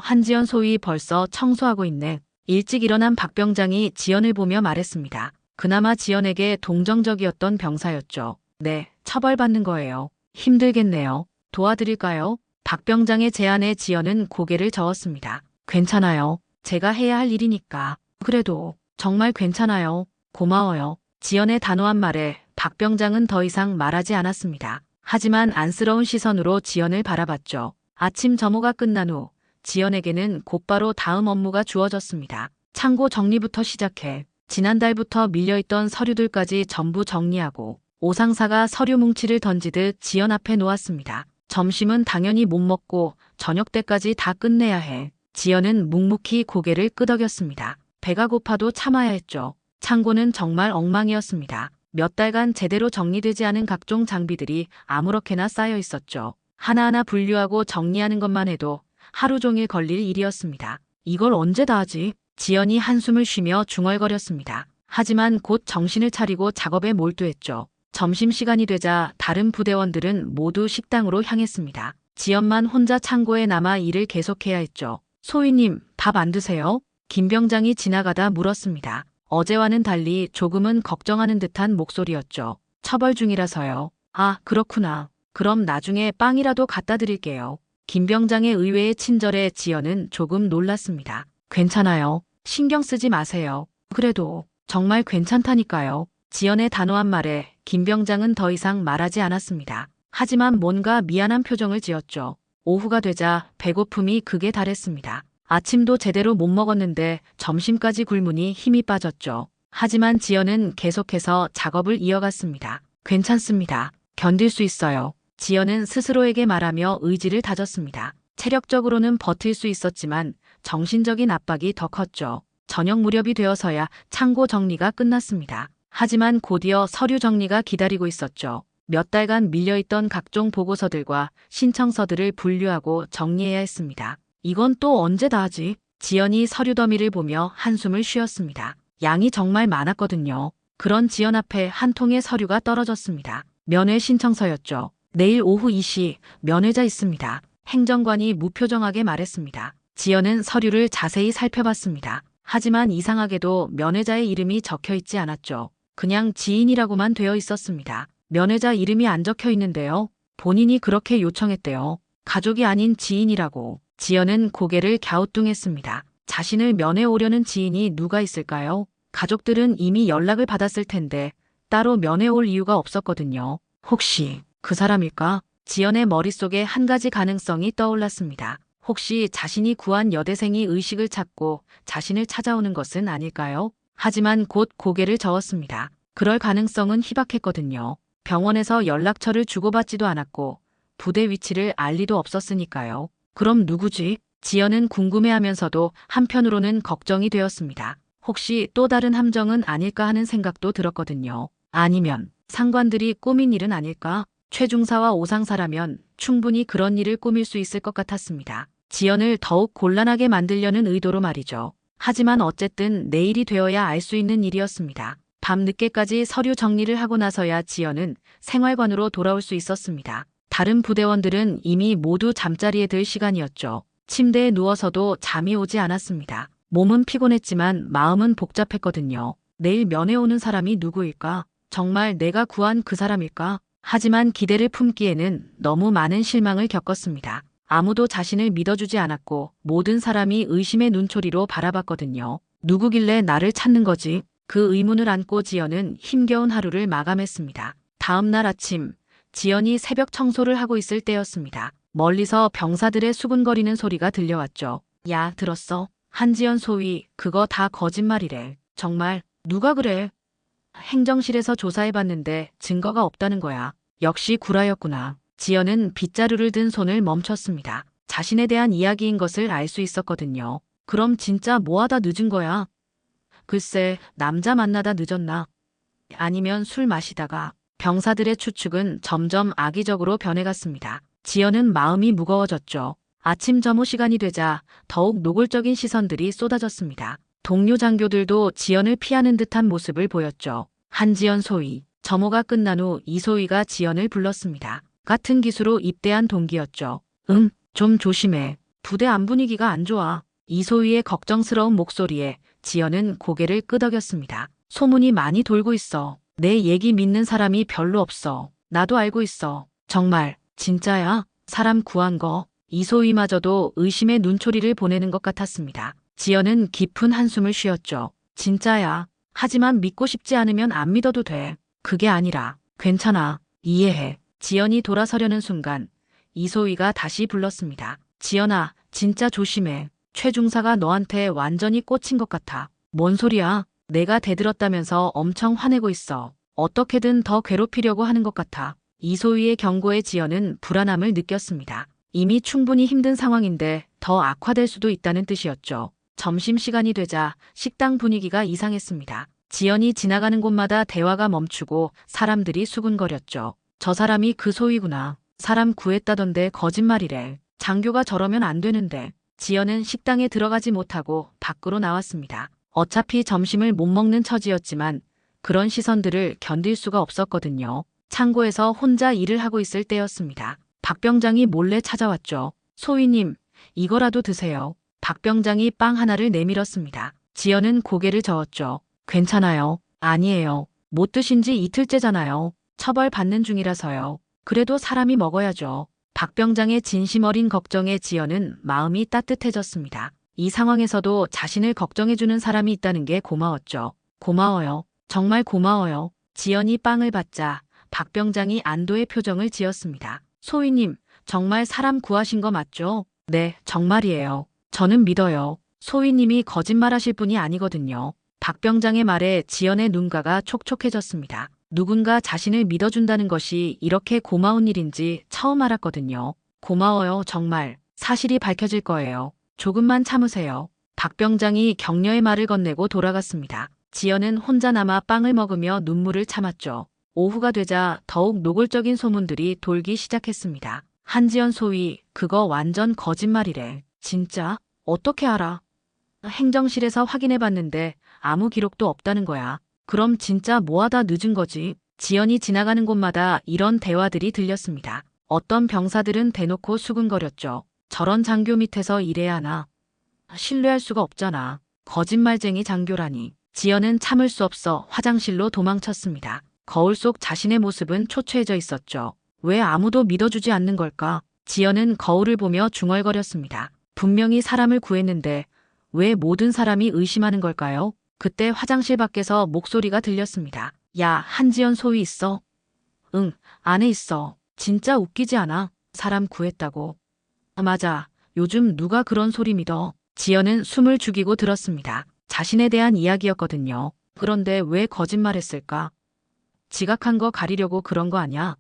한지연 소위 벌써 청소하고 있네. 일찍 일어난 박 병장이 지연을 보며 말했습니다. 그나마 지연에게 동정적이었던 병사였죠. 네, 처벌받는 거예요. 힘들겠네요. 도와드릴까요? 박 병장의 제안에 지연은 고개를 저었습니다. 괜찮아요. 제가 해야 할 일이니까. 그래도 정말 괜찮아요. 고마워요. 지연의 단호한 말에 박 병장은 더 이상 말하지 않았습니다. 하지만 안쓰러운 시선으로 지연을 바라봤죠. 아침 점호가 끝난 후 지연에게는 곧바로 다음 업무가 주어졌습니다. 창고 정리부터 시작해 지난달부터 밀려있던 서류들까지 전부 정리하고 오상사가 서류 뭉치를 던지듯 지연 앞에 놓았습니다. 점심은 당연히 못 먹고 저녁 때까지 다 끝내야 해. 지연은 묵묵히 고개를 끄덕였습니다. 배가 고파도 참아야 했죠. 창고는 정말 엉망이었습니다. 몇 달간 제대로 정리되지 않은 각종 장비들이 아무렇게나 쌓여 있었죠. 하나하나 분류하고 정리하는 것만 해도 하루 종일 걸릴 일이었습니다. 이걸 언제 다 하지? 지연이 한숨을 쉬며 중얼거렸습니다. 하지만 곧 정신을 차리고 작업에 몰두했죠. 점심시간이 되자 다른 부대원들은 모두 식당으로 향했습니다. 지연만 혼자 창고에 남아 일을 계속해야 했죠. 소희님, 밥 안 드세요? 김 병장이 지나가다 물었습니다. 어제와는 달리 조금은 걱정하는 듯한 목소리였죠. 처벌 중이라서요. 아, 그렇구나. 그럼 나중에 빵이라도 갖다 드릴게요. 김 병장의 의외의 친절에 지연은 조금 놀랐습니다. 괜찮아요. 신경 쓰지 마세요. 그래도 정말 괜찮다니까요. 지연의 단호한 말에 김 병장은 더 이상 말하지 않았습니다. 하지만 뭔가 미안한 표정을 지었죠. 오후가 되자 배고픔이 극에 달했습니다. 아침도 제대로 못 먹었는데 점심까지 굶으니 힘이 빠졌죠. 하지만 지연은 계속해서 작업을 이어갔습니다. 괜찮습니다. 견딜 수 있어요. 지연은 스스로에게 말하며 의지를 다졌습니다. 체력적으로는 버틸 수 있었지만 정신적인 압박이 더 컸죠. 저녁 무렵이 되어서야 창고 정리가 끝났습니다. 하지만 곧이어 서류 정리가 기다리고 있었죠. 몇 달간 밀려있던 각종 보고서들과 신청서들을 분류하고 정리해야 했습니다. 이건 또 언제 다 하지? 지연이 서류 더미를 보며 한숨을 쉬었습니다. 양이 정말 많았거든요. 그런 지연 앞에 한 통의 서류가 떨어졌습니다. 면회 신청서였죠. 내일 오후 2시 면회자 있습니다. 행정관이 무표정하게 말했습니다. 지연은 서류를 자세히 살펴봤습니다. 하지만 이상하게도 면회자의 이름이 적혀 있지 않았죠. 그냥 지인이라고만 되어 있었습니다. 면회자 이름이 안 적혀 있는데요. 본인이 그렇게 요청했대요. 가족이 아닌 지인이라고. 지연은 고개를 갸우뚱했습니다. 자신을 면회 오려는 지인이 누가 있을까요? 가족들은 이미 연락을 받았을 텐데 따로 면회 올 이유가 없었거든요. 혹시 그 사람일까? 지연의 머릿속에 한 가지 가능성이 떠올랐습니다. 혹시 자신이 구한 여대생이 의식을 찾고 자신을 찾아오는 것은 아닐까요? 하지만 곧 고개를 저었습니다. 그럴 가능성은 희박했거든요. 병원에서 연락처를 주고받지도 않았고 부대 위치를 알 리도 없었으니까요. 그럼 누구지? 지연은 궁금해하면서도 한편으로는 걱정이 되었습니다. 혹시 또 다른 함정은 아닐까 하는 생각도 들었거든요. 아니면 상관들이 꾸민 일은 아닐까? 최중사와 오상사라면 충분히 그런 일을 꾸밀 수 있을 것 같았습니다. 지연을 더욱 곤란하게 만들려는 의도로 말이죠. 하지만 어쨌든 내일이 되어야 알 수 있는 일이었습니다. 밤 늦게까지 서류 정리를 하고 나서야 지연은 생활관으로 돌아올 수 있었습니다. 다른 부대원들은 이미 모두 잠자리에 들 시간이었죠. 침대에 누워서도 잠이 오지 않았습니다. 몸은 피곤했지만 마음은 복잡했거든요. 내일 면회 오는 사람이 누구일까? 정말 내가 구한 그 사람일까? 하지만 기대를 품기에는 너무 많은 실망을 겪었습니다. 아무도 자신을 믿어주지 않았고 모든 사람이 의심의 눈초리로 바라봤거든요. 누구길래 나를 찾는 거지? 그 의문을 안고 지연은 힘겨운 하루를 마감했습니다. 다음 날 아침, 지연이 새벽 청소를 하고 있을 때였습니다. 멀리서 병사들의 수군거리는 소리가 들려왔죠. 야, 들었어? 한지연 소위, 그거 다 거짓말이래. 정말, 누가 그래? 행정실에서 조사해봤는데 증거가 없다는 거야. 역시 구라였구나. 지연은 빗자루를 든 손을 멈췄습니다. 자신에 대한 이야기인 것을 알 수 있었거든요. 그럼 진짜 뭐하다 늦은 거야? 글쎄, 남자 만나다 늦었나? 아니면 술 마시다가. 병사들의 추측은 점점 악의적으로 변해갔습니다. 지연은 마음이 무거워졌죠. 아침 점호 시간이 되자 더욱 노골적인 시선들이 쏟아졌습니다. 동료 장교들도 지연을 피하는 듯한 모습을 보였죠. 한지연 소위. 점호가 끝난 후 이소희가 지연을 불렀습니다. 같은 기수로 입대한 동기였죠. 응, 좀 조심해. 부대 안 분위기가 안 좋아. 이소희의 걱정스러운 목소리에 지연은 고개를 끄덕였습니다. 소문이 많이 돌고 있어. 내 얘기 믿는 사람이 별로 없어. 나도 알고 있어. 정말, 진짜야? 사람 구한 거. 이소희마저도 의심의 눈초리를 보내는 것 같았습니다. 지연은 깊은 한숨을 쉬었죠. 진짜야. 하지만 믿고 싶지 않으면 안 믿어도 돼. 그게 아니라, 괜찮아. 이해해. 지연이 돌아서려는 순간, 이소희가 다시 불렀습니다. 지연아, 진짜 조심해. 최중사가 너한테 완전히 꽂힌 것 같아. 뭔 소리야? 내가 대들었다면서 엄청 화내고 있어. 어떻게든 더 괴롭히려고 하는 것 같아. 이소희의 경고에 지연은 불안함을 느꼈습니다. 이미 충분히 힘든 상황인데 더 악화될 수도 있다는 뜻이었죠. 점심시간이 되자 식당 분위기가 이상했습니다. 지연이 지나가는 곳마다 대화가 멈추고 사람들이 수군거렸죠. 저 사람이 그 소희구나. 사람 구했다던데 거짓말이래. 장교가 저러면 안 되는데. 지연은 식당에 들어가지 못하고 밖으로 나왔습니다. 어차피 점심을 못 먹는 처지였지만 그런 시선들을 견딜 수가 없었거든요. 창고에서 혼자 일을 하고 있을 때였습니다. 박 병장이 몰래 찾아왔죠. 소희님, 이거라도 드세요. 박 병장이 빵 하나를 내밀었습니다. 지연은 고개를 저었죠. 괜찮아요. 아니에요. 못 드신 지 이틀째잖아요. 처벌받는 중이라서요. 그래도 사람이 먹어야죠. 박 병장의 진심 어린 걱정에 지연은 마음이 따뜻해졌습니다. 이 상황에서도 자신을 걱정해주는 사람이 있다는 게 고마웠죠. 고마워요. 정말 고마워요. 지연이 빵을 받자 박 병장이 안도의 표정을 지었습니다. 소희님, 정말 사람 구하신 거 맞죠? 네, 정말이에요. 저는 믿어요. 소희님이 거짓말하실 분이 아니거든요. 박 병장의 말에 지연의 눈가가 촉촉해졌습니다. 누군가 자신을 믿어준다는 것이 이렇게 고마운 일인지 처음 알았거든요. 고마워요, 정말. 사실이 밝혀질 거예요. 조금만 참으세요. 박 병장이 격려의 말을 건네고 돌아갔습니다. 지연은 혼자 남아 빵을 먹으며 눈물을 참았죠. 오후가 되자 더욱 노골적인 소문들이 돌기 시작했습니다. 한지연 소위, 그거 완전 거짓말이래. 진짜? 어떻게 알아? 행정실에서 확인해봤는데 아무 기록도 없다는 거야. 그럼 진짜 뭐하다 늦은 거지? 지연이 지나가는 곳마다 이런 대화들이 들렸습니다. 어떤 병사들은 대놓고 수근거렸죠. 저런 장교 밑에서 일해야 하나? 신뢰할 수가 없잖아. 거짓말쟁이 장교라니. 지연은 참을 수 없어 화장실로 도망쳤습니다. 거울 속 자신의 모습은 초췌해져 있었죠. 왜 아무도 믿어주지 않는 걸까? 지연은 거울을 보며 중얼거렸습니다. 분명히 사람을 구했는데 왜 모든 사람이 의심하는 걸까요? 그때 화장실 밖에서 목소리가 들렸습니다. 야, 한지연 소위 있어? 응, 안에 있어. 진짜 웃기지 않아? 사람 구했다고. 맞아. 요즘 누가 그런 소리 믿어? 지연은 숨을 죽이고 들었습니다. 자신에 대한 이야기였거든요. 그런데 왜 거짓말했을까? 지각한 거 가리려고 그런 거 아냐?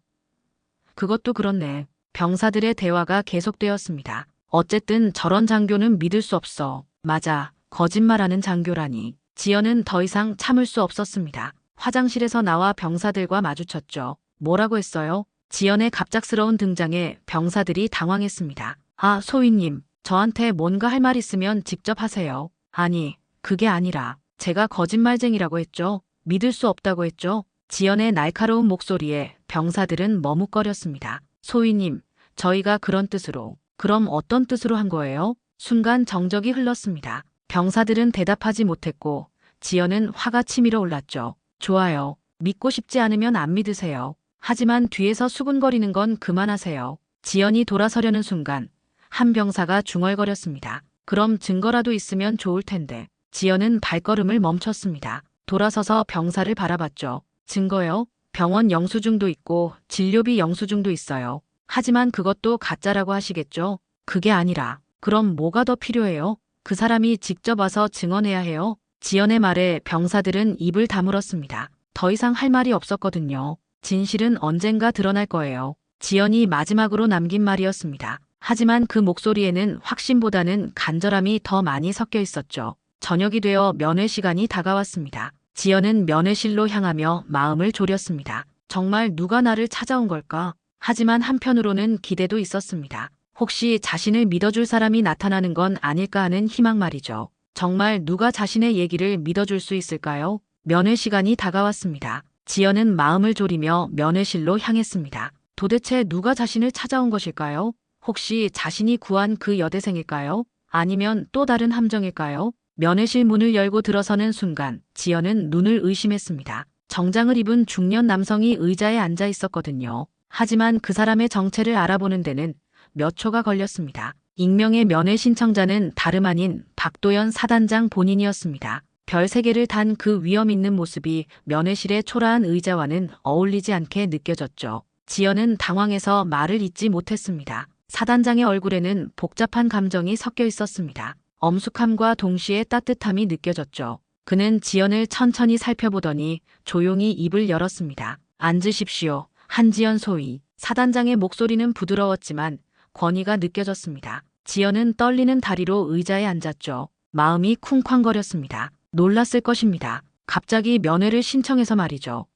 그것도 그렇네. 병사들의 대화가 계속되었습니다. 어쨌든 저런 장교는 믿을 수 없어. 맞아. 거짓말하는 장교라니. 지연은 더 이상 참을 수 없었습니다. 화장실에서 나와 병사들과 마주쳤죠. 뭐라고 했어요? 지연의 갑작스러운 등장에 병사들이 당황했습니다. 아, 소위님. 저한테 뭔가 할 말 있으면 직접 하세요. 아니, 그게 아니라 제가 거짓말쟁이라고 했죠. 믿을 수 없다고 했죠. 지연의 날카로운 목소리에 병사들은 머뭇거렸습니다. 소위님, 저희가 그런 뜻으로. 그럼 어떤 뜻으로 한 거예요? 순간 정적이 흘렀습니다. 병사들은 대답하지 못했고 지연은 화가 치밀어 올랐죠. 좋아요. 믿고 싶지 않으면 안 믿으세요. 하지만 뒤에서 수군거리는 건 그만하세요. 지연이 돌아서려는 순간 한 병사가 중얼거렸습니다. 그럼 증거라도 있으면 좋을 텐데. 지연은 발걸음을 멈췄습니다. 돌아서서 병사를 바라봤죠. 증거요? 병원 영수증도 있고 진료비 영수증도 있어요. 하지만 그것도 가짜라고 하시겠죠? 그게 아니라 그럼 뭐가 더 필요해요? 그 사람이 직접 와서 증언해야 해요. 지연의 말에 병사들은 입을 다물었습니다. 더 이상 할 말이 없었거든요. 진실은 언젠가 드러날 거예요. 지연이 마지막으로 남긴 말이었습니다. 하지만 그 목소리에는 확신보다는 간절함이 더 많이 섞여 있었죠. 저녁이 되어 면회 시간이 다가왔습니다. 지연은 면회실로 향하며 마음을 졸였습니다. 정말 누가 나를 찾아온 걸까? 하지만 한편으로는 기대도 있었습니다. 혹시 자신을 믿어줄 사람이 나타나는 건 아닐까 하는 희망 말이죠. 정말 누가 자신의 얘기를 믿어줄 수 있을까요? 면회 시간이 다가왔습니다. 지연은 마음을 졸이며 면회실로 향했습니다. 도대체 누가 자신을 찾아온 것일까요? 혹시 자신이 구한 그 여대생일까요? 아니면 또 다른 함정일까요? 면회실 문을 열고 들어서는 순간 지연은 눈을 의심했습니다. 정장을 입은 중년 남성이 의자에 앉아 있었거든요. 하지만 그 사람의 정체를 알아보는 데는 몇 초가 걸렸습니다. 익명의 면회 신청자는 다름 아닌 박도연 사단장 본인이었습니다. 별 3개를 단 그 위험 있는 모습이 면회실의 초라한 의자와는 어울리지 않게 느껴졌죠. 지연은 당황해서 말을 잇지 못했습니다. 사단장의 얼굴에는 복잡한 감정이 섞여 있었습니다. 엄숙함과 동시에 따뜻함이 느껴졌죠. 그는 지연을 천천히 살펴보더니 조용히 입을 열었습니다. 앉으십시오. 한지연 소위. 사단장의 목소리는 부드러웠지만 권위가 느껴졌습니다. 지연은 떨리는 다리로 의자에 앉았죠. 마음이 쿵쾅거렸습니다. 놀랐을 것입니다. 갑자기 면회를 신청해서 말이죠.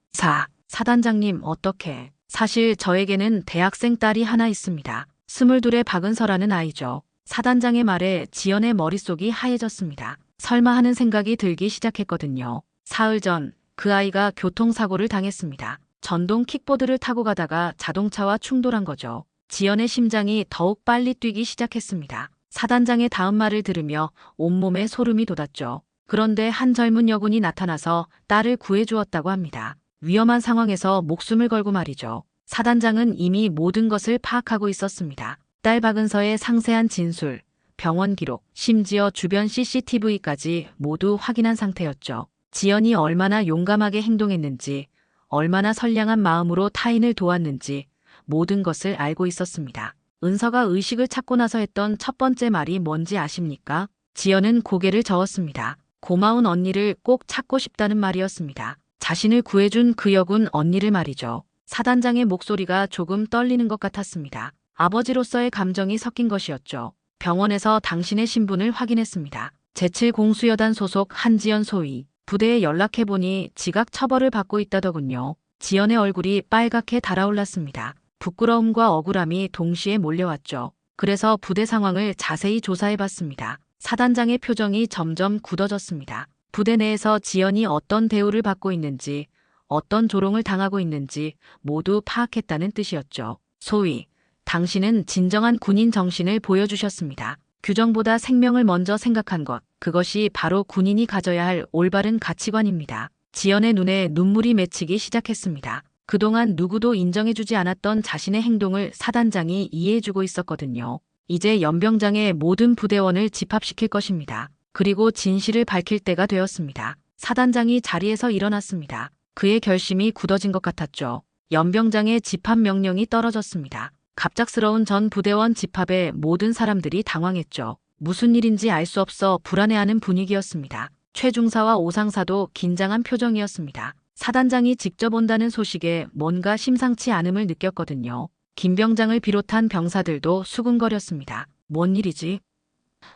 사단장님 어떻게? 사실 저에게는 대학생 딸이 하나 있습니다. 22에 박은서라는 아이죠. 사단장의 말에 지연의 머릿속이 하얘졌습니다. 설마 하는 생각이 들기 시작했거든요. 사흘 전 그 아이가 교통사고를 당했습니다. 전동 킥보드를 타고 가다가 자동차와 충돌한 거죠. 지연의 심장이 더욱 빨리 뛰기 시작했습니다. 사단장의 다음 말을 들으며 온몸에 소름이 돋았죠. 그런데 한 젊은 여군이 나타나서 딸을 구해주었다고 합니다. 위험한 상황에서 목숨을 걸고 말이죠. 사단장은 이미 모든 것을 파악하고 있었습니다. 딸 박은서의 상세한 진술, 병원 기록, 심지어 주변 CCTV까지 모두 확인한 상태였죠. 지연이 얼마나 용감하게 행동했는지, 얼마나 선량한 마음으로 타인을 도왔는지 모든 것을 알고 있었습니다. 은서가 의식을 찾고 나서 했던 첫 번째 말이 뭔지 아십니까? 지연은 고개를 저었습니다. 고마운 언니를 꼭 찾고 싶다는 말이었습니다. 자신을 구해준 그 여군 언니를 말이죠. 사단장의 목소리가 조금 떨리는 것 같았습니다. 아버지로서의 감정이 섞인 것이었죠. 병원에서 당신의 신분을 확인했습니다. 제7공수여단 소속 한지연 소위. 부대에 연락해보니 지각 처벌을 받고 있다더군요. 지연의 얼굴이 빨갛게 달아올랐습니다. 부끄러움과 억울함이 동시에 몰려왔죠. 그래서 부대 상황을 자세히 조사해봤습니다. 사단장의 표정이 점점 굳어졌습니다. 부대 내에서 지연이 어떤 대우를 받고 있는지, 어떤 조롱을 당하고 있는지 모두 파악했다는 뜻이었죠. 소위, 당신은 진정한 군인 정신을 보여주셨습니다. 규정보다 생명을 먼저 생각한 것, 그것이 바로 군인이 가져야 할 올바른 가치관입니다. 지연의 눈에 눈물이 맺히기 시작했습니다. 그동안 누구도 인정해주지 않았던 자신의 행동을 사단장이 이해해주고 있었거든요. 이제 연병장의 모든 부대원을 집합시킬 것입니다. 그리고 진실을 밝힐 때가 되었습니다. 사단장이 자리에서 일어났습니다. 그의 결심이 굳어진 것 같았죠. 연병장의 집합 명령이 떨어졌습니다. 갑작스러운 전 부대원 집합에 모든 사람들이 당황했죠. 무슨 일인지 알 수 없어 불안해하는 분위기였습니다. 최중사와 오상사도 긴장한 표정이었습니다. 사단장이 직접 온다는 소식에 뭔가 심상치 않음을 느꼈거든요. 김병장을 비롯한 병사들도 수군거렸습니다. 뭔 일이지?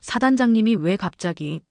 사단장님이 왜 갑자기?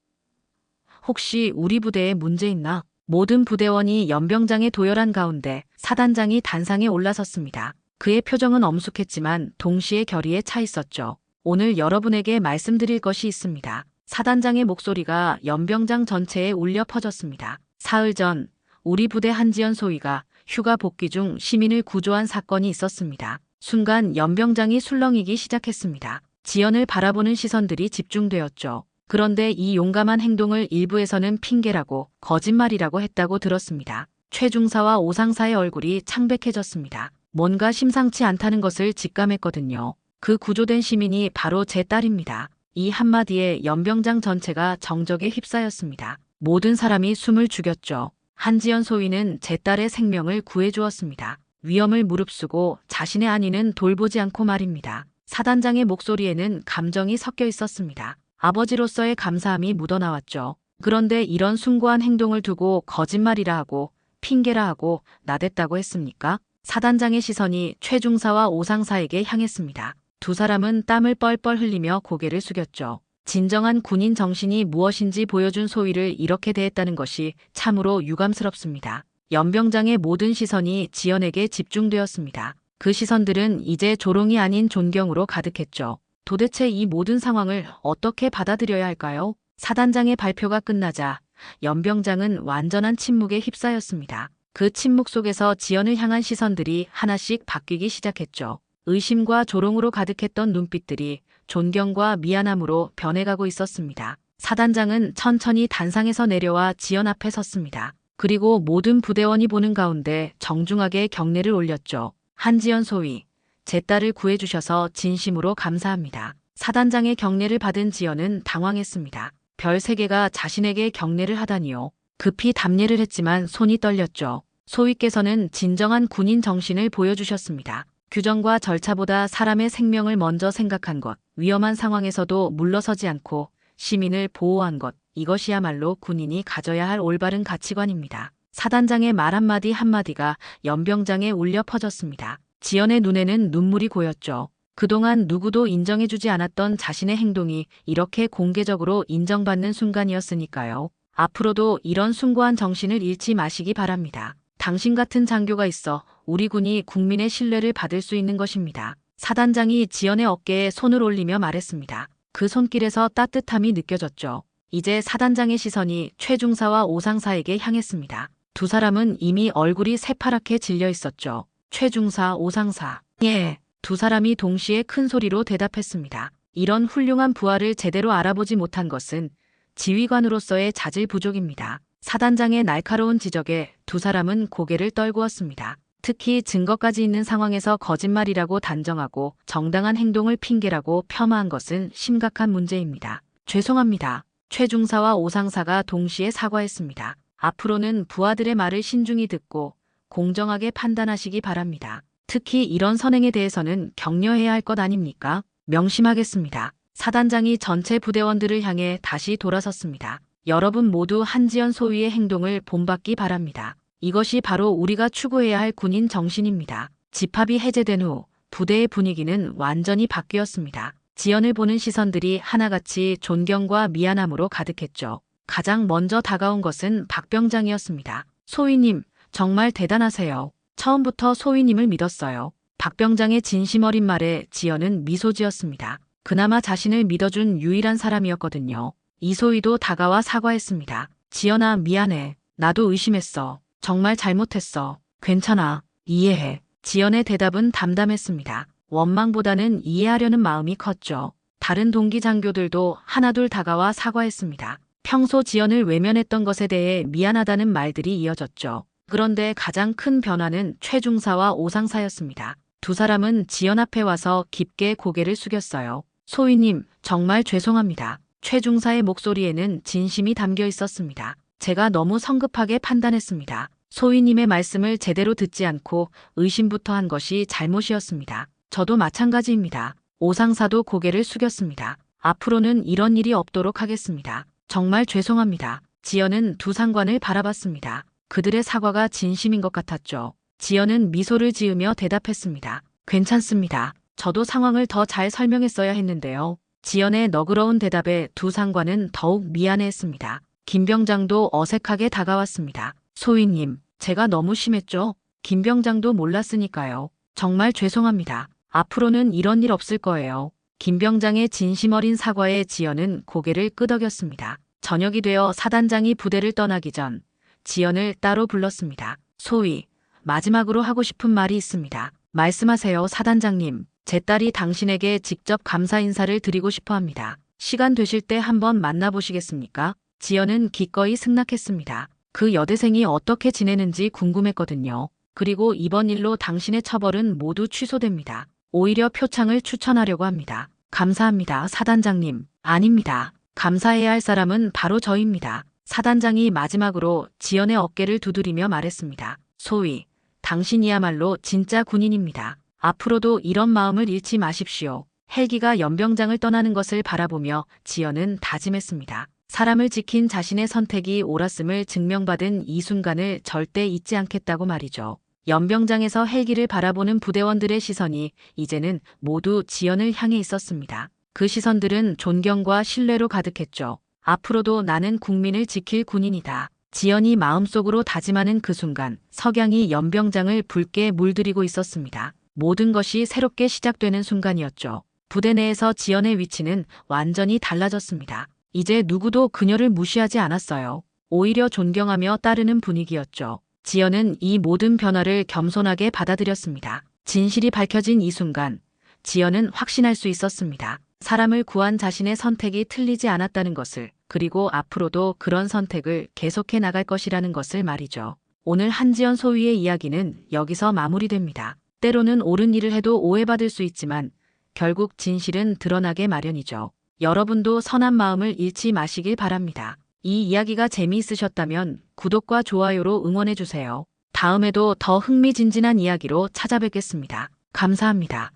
혹시 우리 부대에 문제 있나? 모든 부대원이 연병장에 도열한 가운데 사단장이 단상에 올라섰습니다. 그의 표정은 엄숙했지만 동시에 결의에 차 있었죠. 오늘 여러분에게 말씀드릴 것이 있습니다. 사단장의 목소리가 연병장 전체에 울려 퍼졌습니다. 사흘 전 우리 부대 한지연 소위가 휴가 복귀 중 시민을 구조한 사건이 있었습니다. 순간 연병장이 술렁이기 시작했습니다. 지연을 바라보는 시선들이 집중되었죠. 그런데 이 용감한 행동을 일부에서는 핑계라고 거짓말이라고 했다고 들었습니다. 최중사와 오상사의 얼굴이 창백해졌습니다. 뭔가 심상치 않다는 것을 직감했거든요. 그 구조된 시민이 바로 제 딸입니다. 이 한마디에 연병장 전체가 정적에 휩싸였습니다. 모든 사람이 숨을 죽였죠. 한지연 소위는 제 딸의 생명을 구해주었습니다. 위험을 무릅쓰고 자신의 안위는 돌보지 않고 말입니다. 사단장의 목소리에는 감정이 섞여 있었습니다. 아버지로서의 감사함이 묻어나왔죠. 그런데 이런 숭고한 행동을 두고 거짓말이라 하고 핑계라 하고 나댔다고 했습니까? 사단장의 시선이 최중사와 오상사에게 향했습니다. 두 사람은 땀을 뻘뻘 흘리며 고개를 숙였죠. 진정한 군인 정신이 무엇인지 보여준 소위를 이렇게 대했다는 것이 참으로 유감스럽습니다. 연병장의 모든 시선이 지연에게 집중되었습니다. 그 시선들은 이제 조롱이 아닌 존경으로 가득했죠. 도대체 이 모든 상황을 어떻게 받아들여야 할까요? 사단장의 발표가 끝나자 연병장은 완전한 침묵에 휩싸였습니다. 그 침묵 속에서 지연을 향한 시선들이 하나씩 바뀌기 시작했죠. 의심과 조롱으로 가득했던 눈빛들이 존경과 미안함으로 변해가고 있었습니다. 사단장은 천천히 단상에서 내려와 지연 앞에 섰습니다. 그리고 모든 부대원이 보는 가운데 정중하게 경례를 올렸죠. 한지연 소위, 제 딸을 구해주셔서 진심으로 감사합니다. 사단장의 경례를 받은 지연은 당황했습니다. 별 3개가 자신에게 경례를 하다니요. 급히 답례를 했지만 손이 떨렸죠. 소위께서는 진정한 군인 정신을 보여주셨습니다. 규정과 절차보다 사람의 생명을 먼저 생각한 것, 위험한 상황에서도 물러서지 않고 시민을 보호한 것, 이것이야말로 군인이 가져야 할 올바른 가치관입니다. 사단장의 말 한마디 한마디가 연병장에 울려 퍼졌습니다. 지연의 눈에는 눈물이 고였죠. 그동안 누구도 인정해주지 않았던 자신의 행동이 이렇게 공개적으로 인정받는 순간이었으니까요. 앞으로도 이런 숭고한 정신을 잃지 마시기 바랍니다. 당신 같은 장교가 있어 우리 군이 국민의 신뢰를 받을 수 있는 것입니다. 사단장이 지연의 어깨에 손을 올리며 말했습니다. 그 손길에서 따뜻함이 느껴졌죠. 이제 사단장의 시선이 최중사와 오상사에게 향했습니다. 두 사람은 이미 얼굴이 새파랗게 질려 있었죠. 최중사, 오상사. 예. 두 사람이 동시에 큰 소리로 대답했습니다. 이런 훌륭한 부하를 제대로 알아보지 못한 것은 지휘관으로서의 자질 부족입니다. 사단장의 날카로운 지적에 두 사람은 고개를 떨구었습니다. 특히 증거까지 있는 상황에서 거짓말이라고 단정하고 정당한 행동을 핑계라고 폄하한 것은 심각한 문제입니다. 죄송합니다. 최중사와 오상사가 동시에 사과했습니다. 앞으로는 부하들의 말을 신중히 듣고 공정하게 판단하시기 바랍니다. 특히 이런 선행에 대해서는 격려해야 할 것 아닙니까? 명심하겠습니다. 사단장이 전체 부대원들을 향해 다시 돌아섰습니다. 여러분 모두 한지연 소위의 행동을 본받기 바랍니다. 이것이 바로 우리가 추구해야 할 군인 정신입니다. 집합이 해제된 후 부대의 분위기는 완전히 바뀌었습니다. 지연을 보는 시선들이 하나같이 존경과 미안함으로 가득했죠. 가장 먼저 다가온 것은 박병장이었습니다. 소위님, 정말 대단하세요. 처음부터 소위님을 믿었어요. 박병장의 진심 어린 말에 지연은 미소 지었습니다. 그나마 자신을 믿어준 유일한 사람이었거든요. 이소희도 다가와 사과했습니다. 지연아, 미안해. 나도 의심했어. 정말 잘못했어. 괜찮아. 이해해. 지연의 대답은 담담했습니다. 원망보다는 이해하려는 마음이 컸죠. 다른 동기 장교들도 하나둘 다가와 사과했습니다. 평소 지연을 외면했던 것에 대해 미안하다는 말들이 이어졌죠. 그런데 가장 큰 변화는 최중사와 오상사였습니다. 두 사람은 지연 앞에 와서 깊게 고개를 숙였어요. 소위님, 정말 죄송합니다. 최중사의 목소리에는 진심이 담겨 있었습니다. 제가 너무 성급하게 판단했습니다. 소위님의 말씀을 제대로 듣지 않고 의심부터 한 것이 잘못이었습니다. 저도 마찬가지입니다. 오상사도 고개를 숙였습니다. 앞으로는 이런 일이 없도록 하겠습니다. 정말 죄송합니다. 지연은 두 상관을 바라봤습니다. 그들의 사과가 진심인 것 같았죠. 지연은 미소를 지으며 대답했습니다. 괜찮습니다. 저도 상황을 더 잘 설명했어야 했는데요. 지연의 너그러운 대답에 두 상관은 더욱 미안해했습니다. 김 병장도 어색하게 다가왔습니다. 소위님, 제가 너무 심했죠? 김 병장도 몰랐으니까요. 정말 죄송합니다. 앞으로는 이런 일 없을 거예요. 김 병장의 진심 어린 사과에 지연은 고개를 끄덕였습니다. 저녁이 되어 사단장이 부대를 떠나기 전 지연을 따로 불렀습니다. 소위, 마지막으로 하고 싶은 말이 있습니다. 말씀하세요, 사단장님. 제 딸이 당신에게 직접 감사 인사를 드리고 싶어 합니다. 시간 되실 때 한번 만나보시겠습니까? 지연은 기꺼이 승낙했습니다. 그 여대생이 어떻게 지내는지 궁금했거든요. 그리고 이번 일로 당신의 처벌은 모두 취소됩니다. 오히려 표창을 추천하려고 합니다. 감사합니다, 사단장님. 아닙니다. 감사해야 할 사람은 바로 저입니다. 사단장이 마지막으로 지연의 어깨를 두드리며 말했습니다. 소위, 당신이야말로 진짜 군인입니다. 앞으로도 이런 마음을 잃지 마십시오. 헬기가 연병장을 떠나는 것을 바라보며 지연은 다짐했습니다. 사람을 지킨 자신의 선택이 옳았음을 증명받은 이 순간을 절대 잊지 않겠다고 말이죠. 연병장에서 헬기를 바라보는 부대원들의 시선이 이제는 모두 지연을 향해 있었습니다. 그 시선들은 존경과 신뢰로 가득했죠. 앞으로도 나는 국민을 지킬 군인이다. 지연이 마음속으로 다짐하는 그 순간 석양이 연병장을 붉게 물들이고 있었습니다. 모든 것이 새롭게 시작되는 순간이었죠. 부대 내에서 지연의 위치는 완전히 달라졌습니다. 이제 누구도 그녀를 무시하지 않았어요. 오히려 존경하며 따르는 분위기였죠. 지연은 이 모든 변화를 겸손하게 받아들였습니다. 진실이 밝혀진 이 순간 지연은 확신할 수 있었습니다. 사람을 구한 자신의 선택이 틀리지 않았다는 것을, 그리고 앞으로도 그런 선택을 계속해 나갈 것이라는 것을 말이죠. 오늘 한지연 소위의 이야기는 여기서 마무리됩니다. 때로는 옳은 일을 해도 오해받을 수 있지만 결국 진실은 드러나게 마련이죠. 여러분도 선한 마음을 잃지 마시길 바랍니다. 이 이야기가 재미있으셨다면 구독과 좋아요로 응원해주세요. 다음에도 더 흥미진진한 이야기로 찾아뵙겠습니다. 감사합니다.